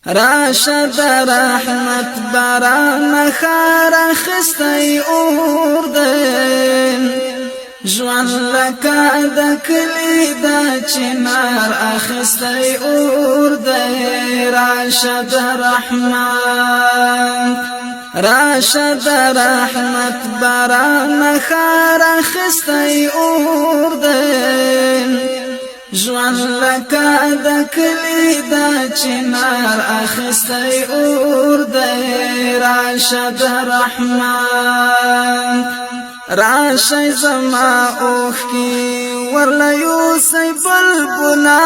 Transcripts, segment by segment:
راشد رحمت باران خار خستی اور دین جوان لکا دکلی دا چنار اخستی اور دین راشد رحمت باران خار خستی اور دین جوان لکا دکلی دا چنار اخستی اور دی راشد رحمت راشی زما اوخ کی ورلیوسی بلبلانو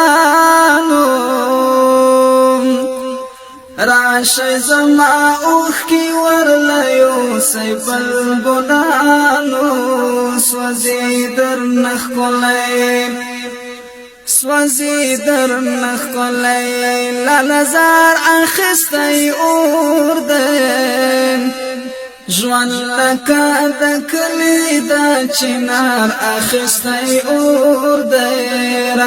راشی زما اوخ کی ورلیوسی بلبلانو سوزی در نخکلیم سوزی در نخلی لالزار اخستی اور دین جوان لکا دکلی دا چنار اخستی اور دین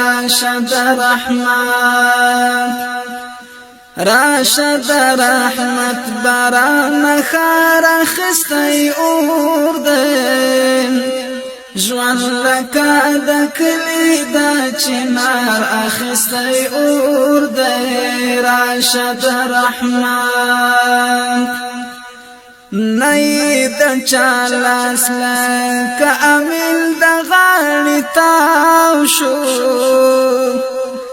راشد رحمت باران خار اخستی اور دین جوان لکا دکلی دا چنار اخستی اور دی راشد رحمت نئی دا چالاس لکا امیل دا غاڑی تاو شو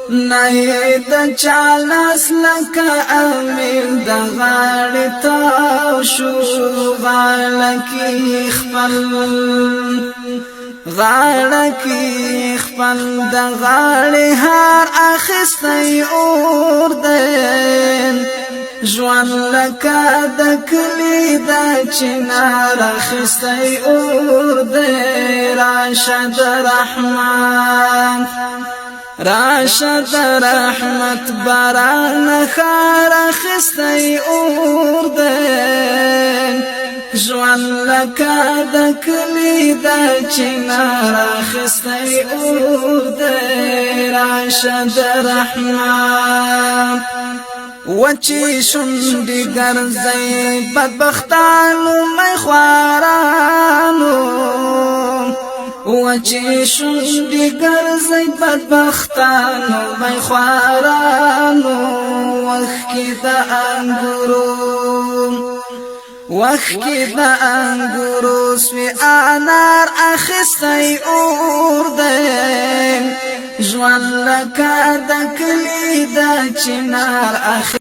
نئی دا چالاس لکا امیل دا غاڑی تاو شو غالکی خپل د غاړې هار اخستی اور دین جوان لکا دکلی دا چنار اخستی اور دی راشد رحمت باران خار اخستی اور دین جوان لکا دکلی دا چنار اخستی اور دی راشد رحمت وچی شنڈی گرزی بدبختانو می خوارانو وچی شنڈی گرزی بدبختانو می خوارانو وخی دا انگورو سوی آنار اخستی اور دین جوان لکا دکلی دا چنار